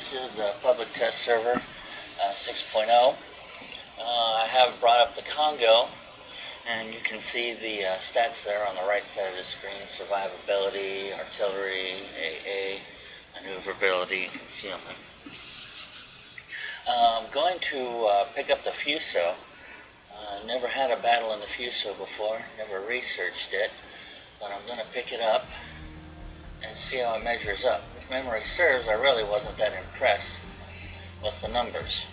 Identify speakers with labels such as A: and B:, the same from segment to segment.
A: This is the public test server 6.0. I have brought up the Congo, and you can see the stats there on the right side of the screen: survivability, artillery, AA, maneuverability, concealment. I'm going to pick up the Fuso. Never had a battle in the Fuso before, never researched it, but I'm going to pick it up and see how it measures up. If memory serves, I really wasn't that impressed with the numbers,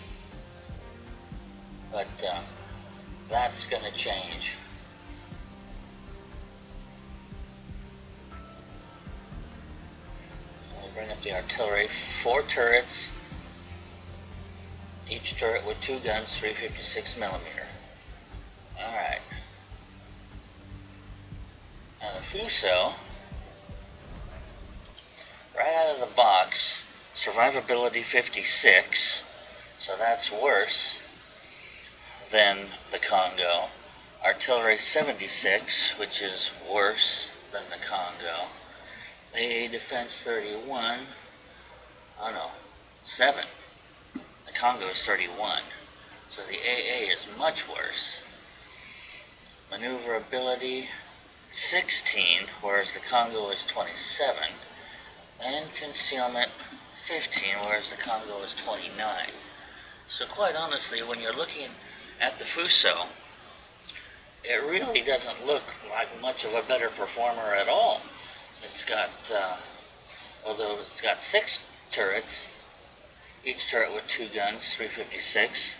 A: but that's going to change. We'll bring up the artillery. 4 turrets, each turret with 2 guns, 356mm. Alright. Now the Fuso, right out of the box, survivability 56, so that's worse than the Congo. Artillery 76, which is worse than the Congo. AA defense 31, oh no, 7. The Congo is 31, so the AA is much worse. Maneuverability 16, whereas the Congo is 27. And concealment 15, whereas the Congo is 29. So quite honestly, when you're looking at the Fuso, it really doesn't look like much of a better performer at all. It's got, although it's got 6 turrets, each turret with 2 guns, 356.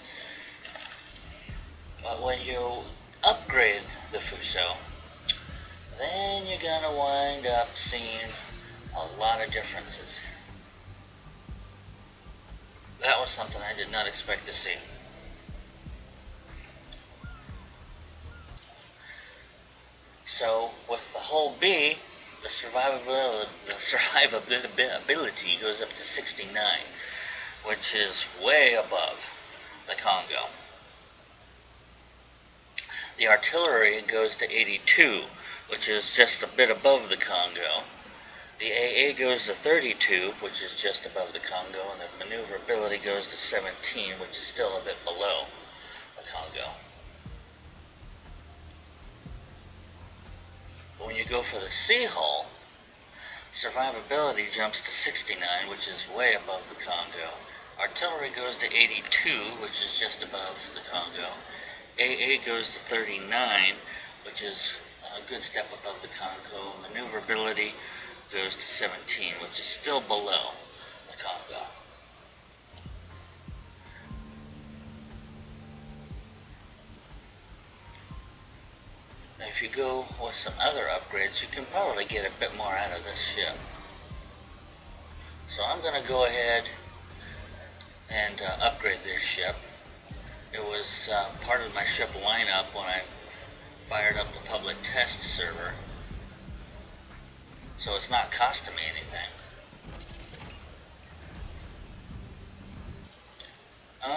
A: But when you upgrade the Fuso, then you're gonna wind up seeing a lot of differences. That was something I did not expect to see. So with the whole B, the survivability goes up to 69, which is way above the Congo. The artillery goes to 82, which is just a bit above the Congo. The AA goes to 32, which is just above the Congo, and the maneuverability goes to 17, which is still a bit below the Congo. But when you go for the Sea hull, survivability jumps to 69, which is way above the Congo. Artillery goes to 82, which is just above the Congo. AA goes to 39, which is a good step above the Congo. Maneuverability goes to 17, which is still below the Congo. Now if you go with some other upgrades, you can probably get a bit more out of this ship. So I'm going to go ahead and upgrade this ship. It was part of my ship lineup when I fired up the public test server, so it's not costing me anything.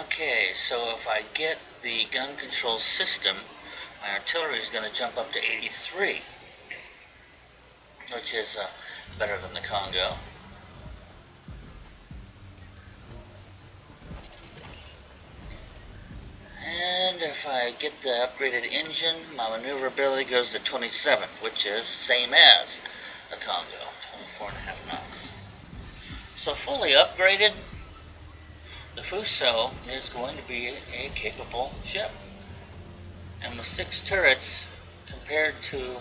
A: Okay, so if I get the gun control system, my artillery is going to jump up to 83, which is better than the Congo. And if I get the upgraded engine, my maneuverability goes to 27, which is same as the Congo, 24.5 knots. So fully upgraded, the Fuso is going to be a capable ship. And with 6 turrets compared to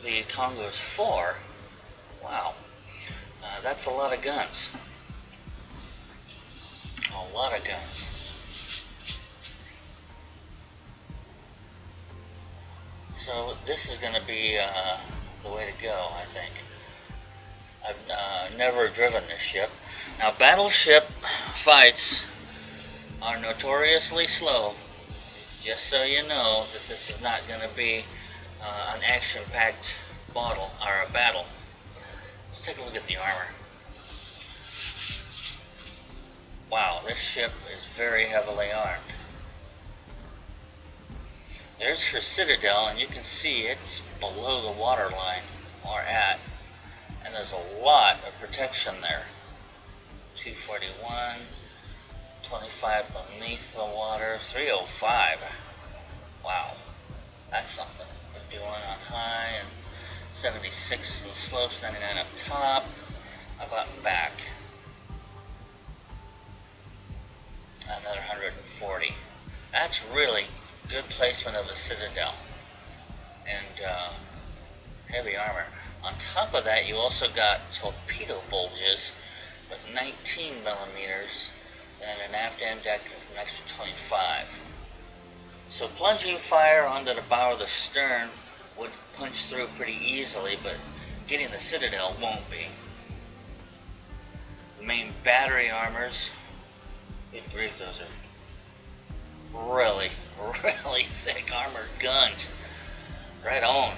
A: the Congo's 4, wow, that's a lot of guns. A lot of guns. So this is going to be the way to go, I think. I've never driven this ship. Now, battleship fights are notoriously slow. Just so you know that this is not going to be an action-packed battle. Let's take a look at the armor. Wow, this ship is very heavily armed. There's her citadel, and you can see it's below the waterline, or at, and there's a lot of protection there. 241, 25 beneath the water, 305. Wow, that's something. 51 on high and 76 in the slopes, 99 up top. How about back? Another 140. That's really good placement of the citadel and heavy armor. On top of that, you also got torpedo bulges with 19 millimeters and an aft-end deck of an extra 25. So plunging fire onto the bow of the stern would punch through pretty easily, but getting the citadel won't be. The main battery armors, good grief, those are really, really thick armored guns. Right on.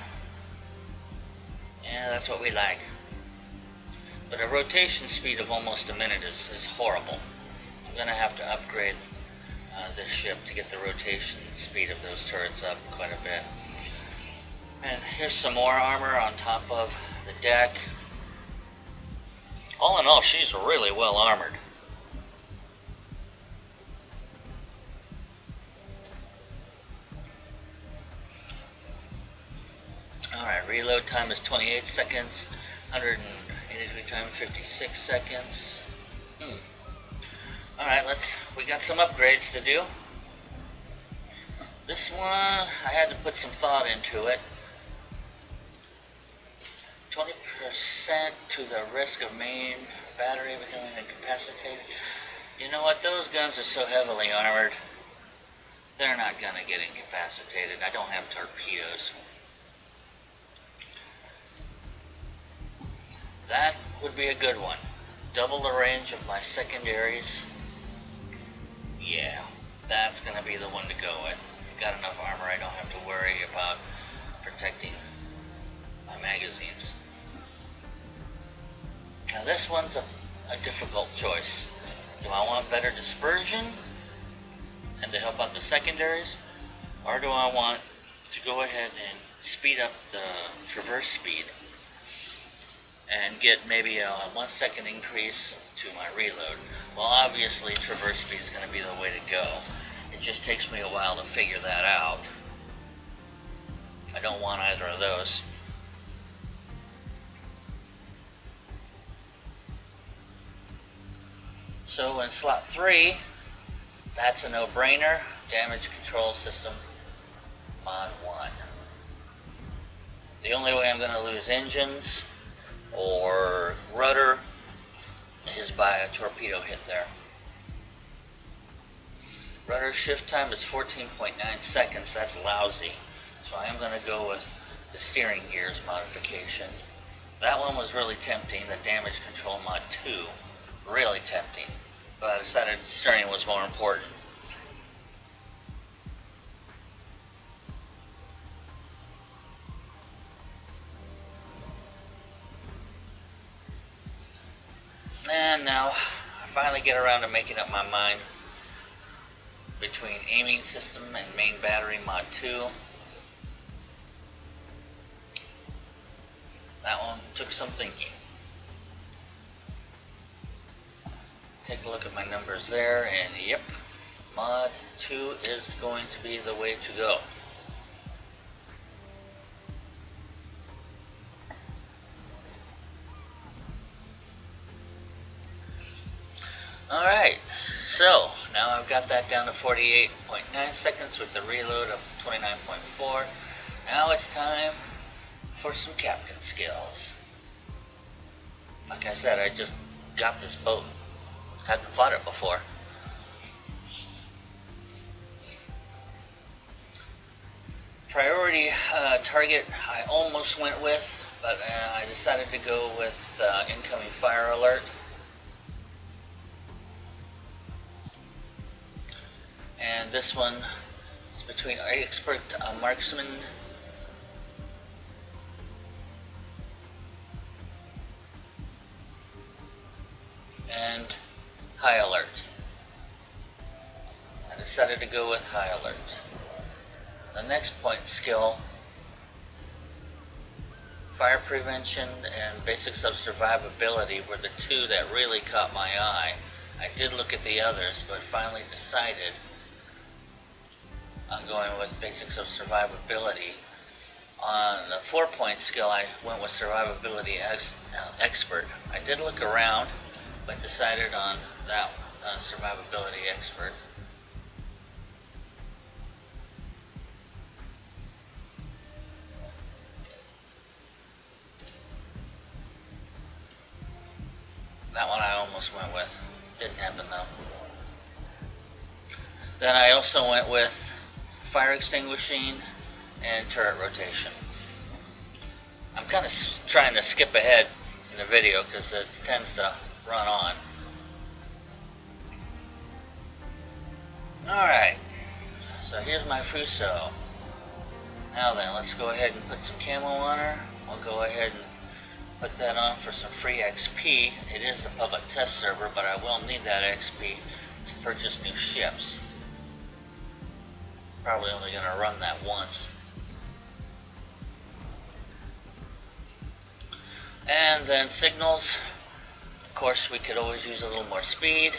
A: Yeah, that's what we like. But a rotation speed of almost a minute is horrible. I'm going to have to upgrade this ship to get the rotation speed of those turrets up quite a bit. And here's some more armor on top of the deck. All in all, she's really well armored. Alright, reload time is 28 seconds, 180 degree time 56 seconds. Alright, we got some upgrades to do. This one, I had to put some thought into it. 20% to the risk of main battery becoming incapacitated. You know what, those guns are so heavily armored, they're not going to get incapacitated. I don't have torpedoes. That would be a good one. Double the range of my secondaries. Yeah, that's going to be the one to go with. I've got enough armor, I don't have to worry about protecting my magazines. Now this one's a difficult choice. Do I want better dispersion and to help out the secondaries? Or do I want to go ahead and speed up the traverse speed and get maybe a 1 second increase to my reload? Well, obviously traverse speed is going to be the way to go. It just takes me a while to figure that out. I don't want either of those. So in slot 3, that's a no-brainer. Damage control system mod 1. The only way I'm going to lose engines or rudder is by a torpedo hit there. Rudder shift time is 14.9 seconds. That's lousy. So I am going to go with the steering gears modification. That one was really tempting, the damage control mod 2. Really tempting. But I decided steering was more important. And now I finally get around to making up my mind between aiming system and main battery mod 2. That one took some thinking. Take a look at my numbers there, and yep, mod 2 is going to be the way to go. Alright, so now I've got that down to 48.9 seconds with the reload of 29.4. Now it's time for some captain skills. Like I said, I just got this boat. Hadn't fought it before. Priority target I almost went with, but I decided to go with incoming fire alert. And this one is between expert marksman and high alert. I decided to go with high alert. The next point skill fire prevention and basics of survivability were the two that really caught my eye. I did look at the others, but finally decided on going with basics of survivability. On the 4-point skill, I went with survivability expert. I did look around, but decided on that survivability expert. That one I almost went with. Didn't happen though. Then I also went with fire extinguishing and turret rotation. I'm kind of trying to skip ahead in the video because it tends to run on. Alright, so here's my Fuso. Now then, let's go ahead and put some camo on her. We'll go ahead and put that on for some free XP. It is a public test server, but I will need that XP to purchase new ships. Probably only going to run that once. And then signals. Of course, we could always use a little more speed.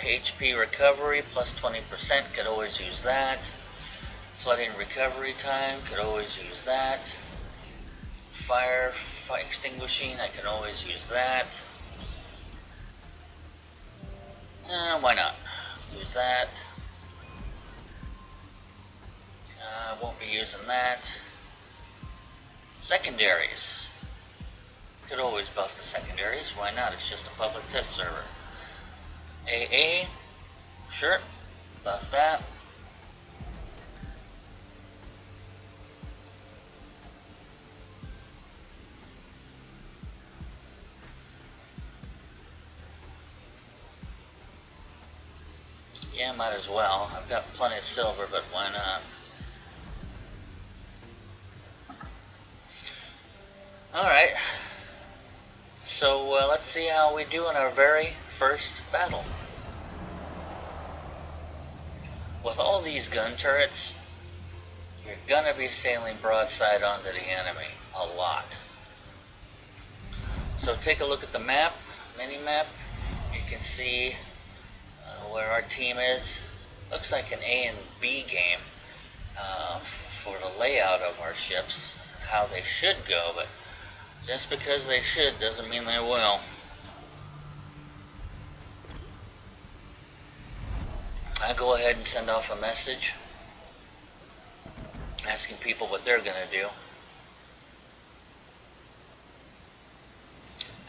A: HP recovery plus 20%, could always use that. Flooding recovery time, could always use that. Fire extinguishing, I can always use that. Why not? Use that. Won't be using that. Secondaries. Could always buff the secondaries, why not? It's just a public test server. AA, sure, buff that. Yeah, might as well. I've got plenty of silver, but why not? Alright, so let's see how we do in our very first battle. With all these gun turrets, you're gonna be sailing broadside onto the enemy a lot. So take a look at the map, mini-map. You can see where our team is. Looks like an A and B game for the layout of our ships, how they should go, but just because they should doesn't mean they will. I go ahead and send off a message asking people what they're going to do.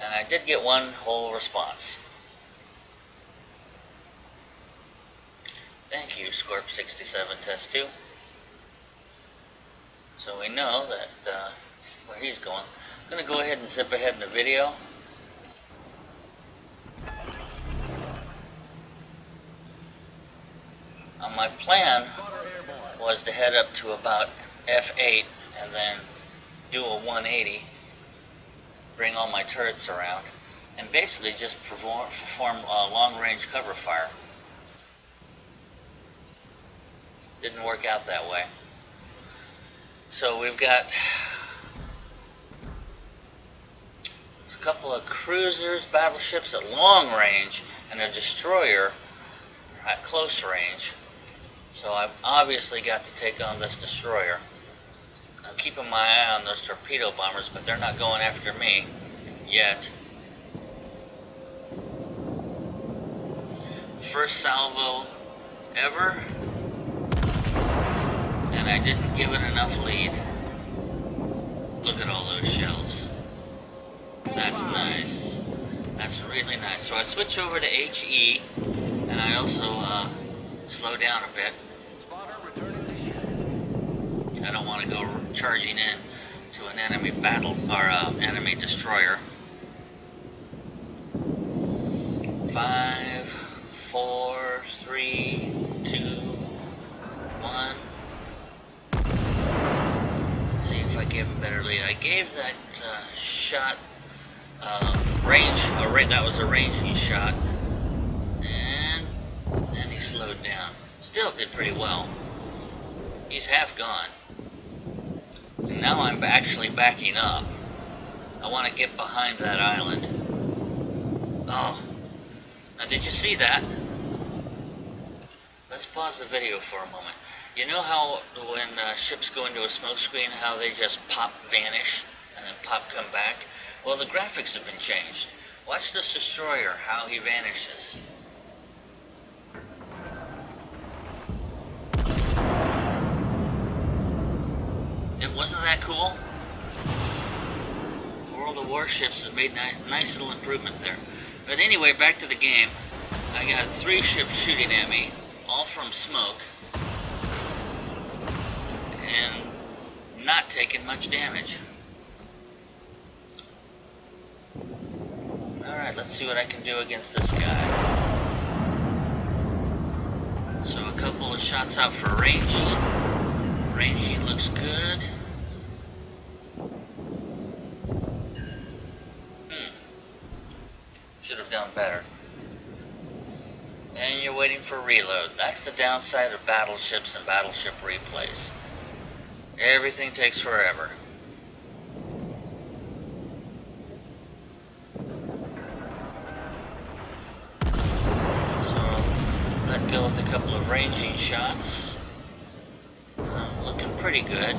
A: And I did get one whole response. Thank you, Scorp67 Test 2. So we know that where he's going. I'm going to go ahead and zip ahead in the video. My plan was to head up to about F8 and then do a 180, bring all my turrets around, and basically just perform long-range cover fire. Didn't work out that way. So we've got a couple of cruisers, battleships at long range, and a destroyer at close range. So I've obviously got to take on this destroyer. I'm keeping my eye on those torpedo bombers, but they're not going after me yet. First salvo ever, and I didn't give it enough lead. Look at all those shells. That's nice. That's really nice. So I switch over to HE, and I also slow down a bit. I don't want to go charging in to an enemy battle or enemy destroyer. 5, 4, 3, 2, 1. Let's see if I give a better lead. I gave that shot range. That was a ranging shot, and then he slowed down. Still did pretty well. He's half gone. And now I'm actually backing up. I want to get behind that island. Oh. Now did you see that? Let's pause the video for a moment. You know how when ships go into a smoke screen, how they just pop, vanish, and then pop, come back? Well, the graphics have been changed. Watch this destroyer, how he vanishes. Wasn't that cool? World of Warships has made nice little improvement there. But anyway, back to the game. I got 3 ships shooting at me, all from smoke, and not taking much damage. Alright, let's see what I can do against this guy. So a couple of shots out for ranging. Ranging looks good. Should have done better. And you're waiting for reload. That's the downside of battleships and battleship replays. Everything takes forever. So I'll let go with a couple of ranging shots. Looking pretty good.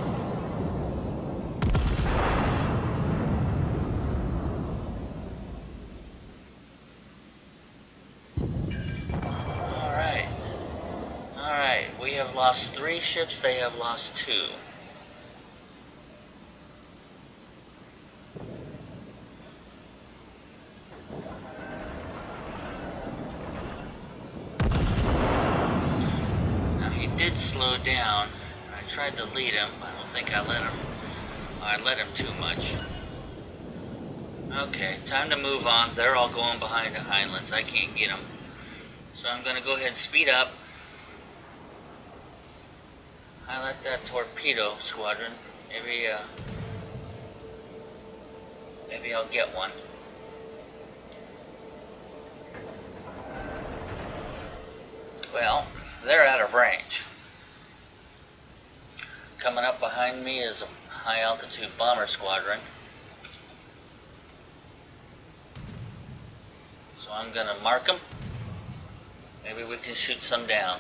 A: We have lost 3 ships, they have lost 2. Now he did slow down. I tried to lead him. I don't think I let him too much. Okay, time to move on. They're all going behind the islands. I can't get them. So I'm going to go ahead and speed up. I let that torpedo squadron. Maybe I'll get one. Well, they're out of range. Coming up behind me is a high altitude bomber squadron. So I'm gonna mark them. Maybe we can shoot some down.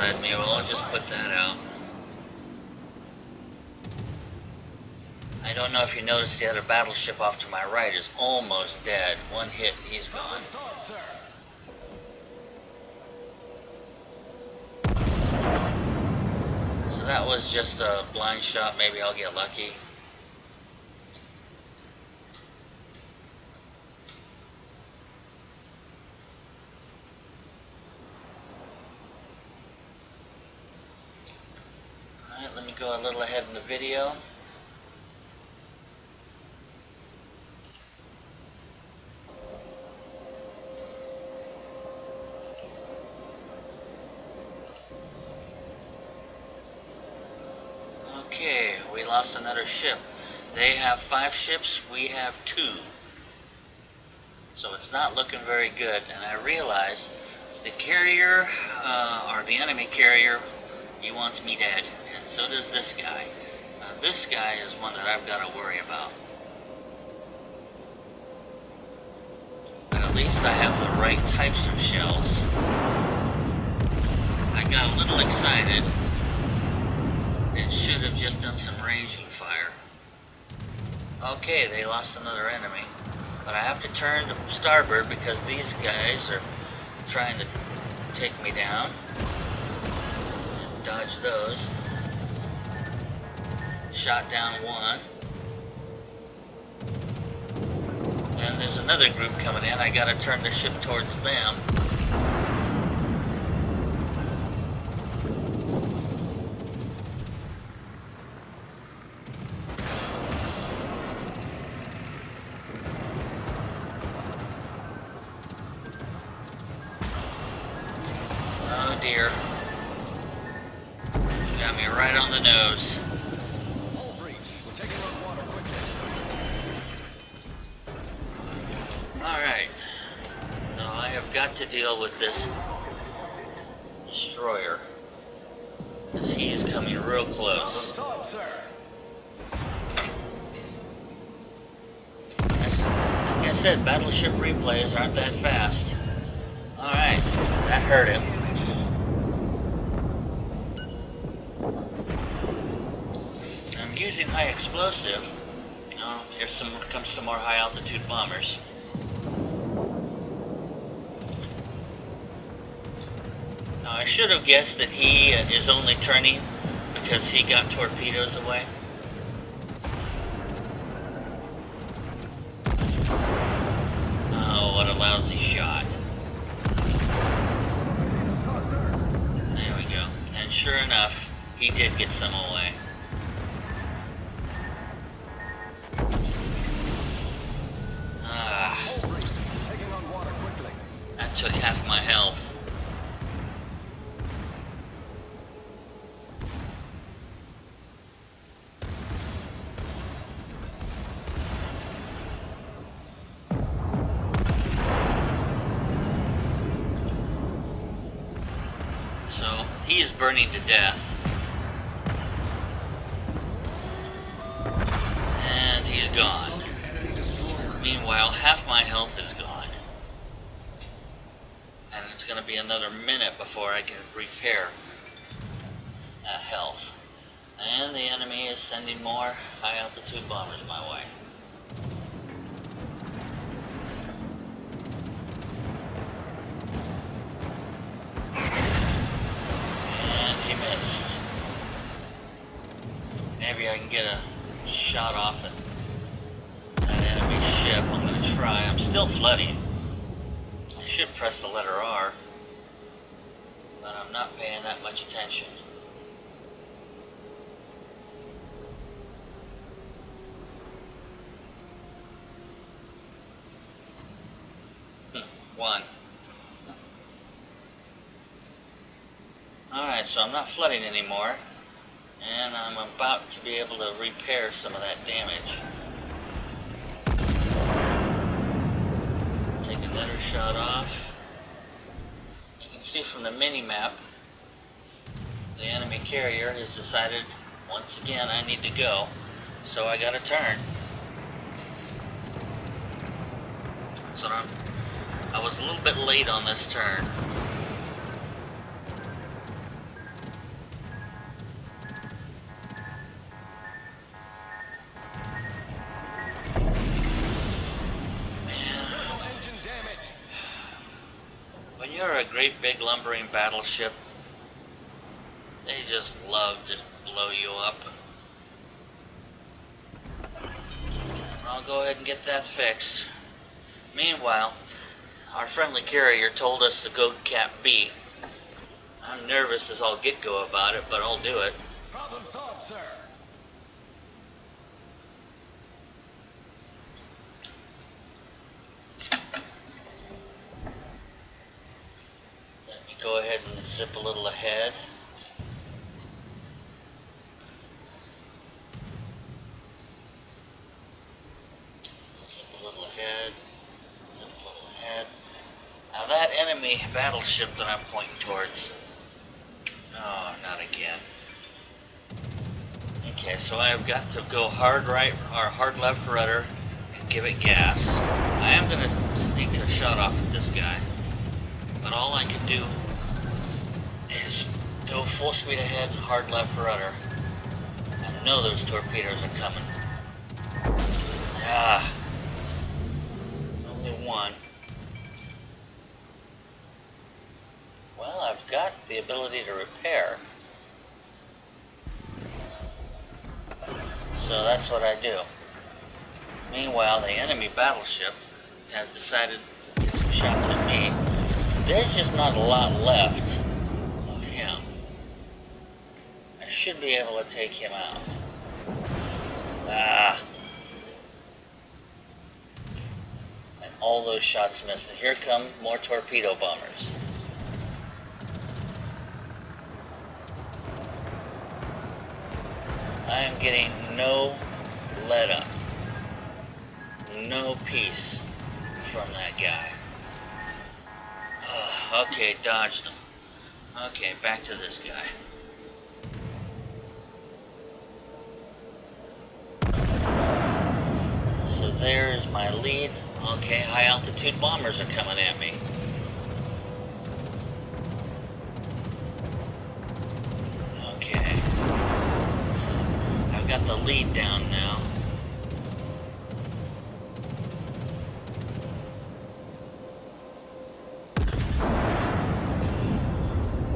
A: At me. Well, I'll just put that out. I don't know if you noticed the other battleship off to my right is almost dead. One hit, he's gone. So that was just a blind shot. Maybe I'll get lucky. Let me go a little ahead in the video. Okay, we lost another ship. They have 5 ships, we have 2. So it's not looking very good. And I realize the carrier, or the enemy carrier, he wants me dead. And so does this guy. Now this guy is one that I've got to worry about. But at least I have the right types of shells. I got a little excited and should have just done some ranging fire. Okay, they lost another enemy. But I have to turn to starboard because these guys are trying to take me down. And dodge those. Shot down one. Then there's another group coming in. I gotta turn the ship towards them. Oh dear. Got me right on the nose. to deal with this destroyer, as he is coming real close. Like I said, battleship replays aren't that fast. Alright, that hurt him. I'm using high explosive. Oh, comes some more high altitude bombers. Now I should have guessed that he is only turning because he got torpedoes away. Oh, what a lousy shot. There we go. And sure enough, he did get some away. That took half my health. So he is burning to death. And he's gone. Meanwhile, half my health is gone. And it's going to be another minute before I can repair that health. And the enemy is sending more high altitude bombers my way. And he missed. Maybe I can get a shot off at that enemy ship. I'm going to try. I'm still flooding. I should press the letter R, but I'm not paying that much attention. One. Alright, so I'm not flooding anymore, and I'm about to be able to repair some of that damage. Take another shot off. You can see from the mini-map, the enemy carrier has decided, once again, I need to go, so I gotta turn. So I was a little bit late on this turn. When you're a great big lumbering battleship, they just love to blow you up. I'll go ahead and get that fixed. Meanwhile, our friendly carrier told us to go Cap B. I'm nervous as all get-go about it, but I'll do it.
B: Problem solved, sir.
A: Let me go ahead and zip a little ahead. Zip a little ahead. Zip a little ahead. Now that enemy battleship that I'm pointing towards. Oh, not again. Okay, so I've got to go hard right or hard left rudder and give it gas. I am going to sneak a shot off at this guy, but all I can do is go full speed ahead and hard left rudder. I know those torpedoes are coming. Ah, only one. Well, I've got the ability to repair. So that's what I do. Meanwhile, the enemy battleship has decided to take some shots at me. There's just not a lot left of him. I should be able to take him out. Ah. And all those shots missed. And here come more torpedo bombers. I am getting no let up, no peace from that guy. Okay, dodged him. Okay, back to this guy. So there's my lead. Okay, high altitude bombers are coming at me. Okay. So I've got the lead down now.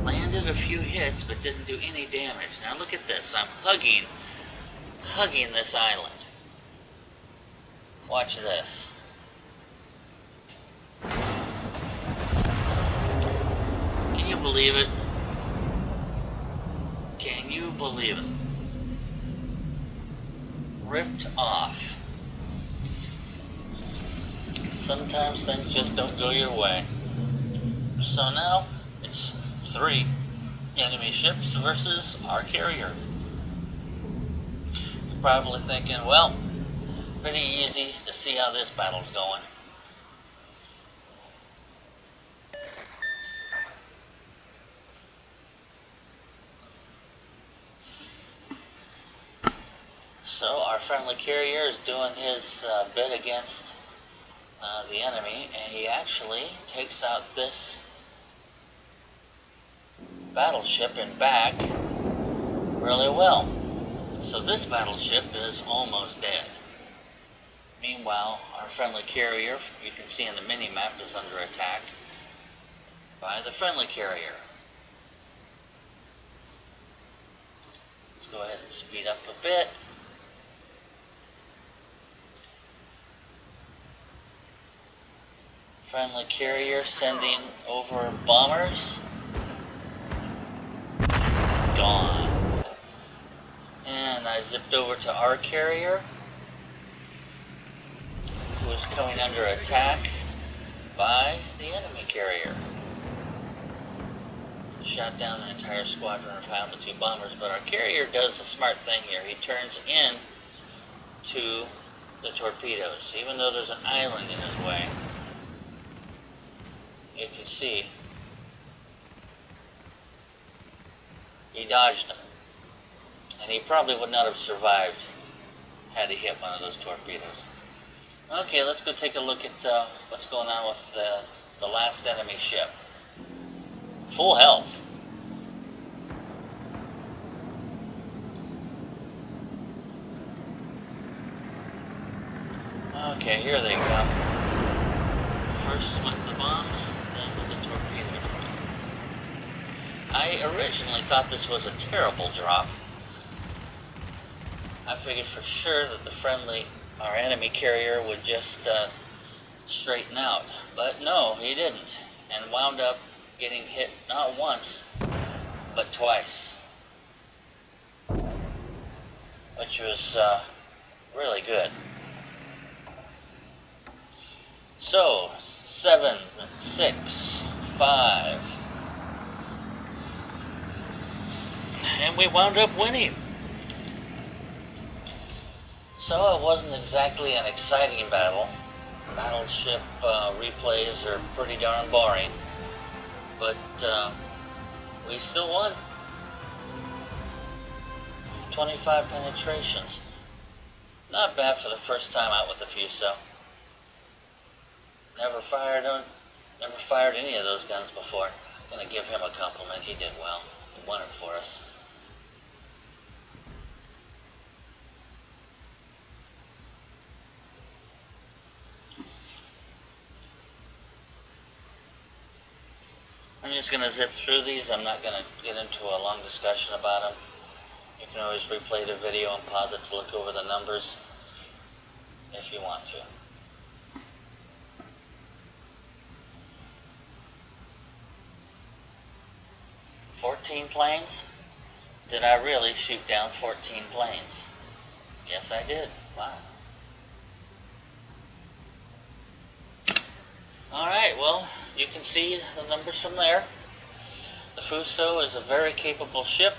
A: Landed a few hits, but didn't do any damage. Now look at this. I'm hugging this island. Watch this. Can you believe it? Can you believe it? Ripped off. Sometimes things just don't go your way. So now it's 3 enemy ships versus our carrier. You're probably thinking, well, pretty easy to see how this battle's going. So our friendly carrier is doing his bit against the enemy, and he actually takes out this battleship in back really well. So this battleship is almost dead. Meanwhile, our friendly carrier, you can see in the mini-map, is under attack by the friendly carrier. Let's go ahead and speed up a bit. Friendly carrier sending over bombers. Gone. And I zipped over to our carrier, who is coming under attack by the enemy carrier. Shot down an entire squadron of high-altitude bombers, but our carrier does a smart thing here. He turns in to the torpedoes, even though there's an island in his way. You can see he dodged them, and he probably would not have survived had he hit one of those torpedoes. Okay, let's go take a look at what's going on with the last enemy ship. Full health. Okay, here they come. First with the bombs, then with the torpedoes. I originally thought this was a terrible drop. I figured for sure that our enemy carrier would just straighten out. But no, he didn't. And wound up getting hit not once, but twice. Which was really good. So, 7, 6, 5. And we wound up winning. So it wasn't exactly an exciting battle. Battleship replays are pretty darn boring. But we still won. 25 penetrations. Not bad for the first time out with the Fuso. Never fired any of those guns before. Gonna give him a compliment. He did well. He won it for us. I'm just going to zip through these. I'm not going to get into a long discussion about them. You can always replay the video and pause it to look over the numbers if you want to. "14 planes? Did I really shoot down 14 planes? Yes, I did. Wow. Alright, well, you can see the numbers from there. The Fuso is a very capable ship.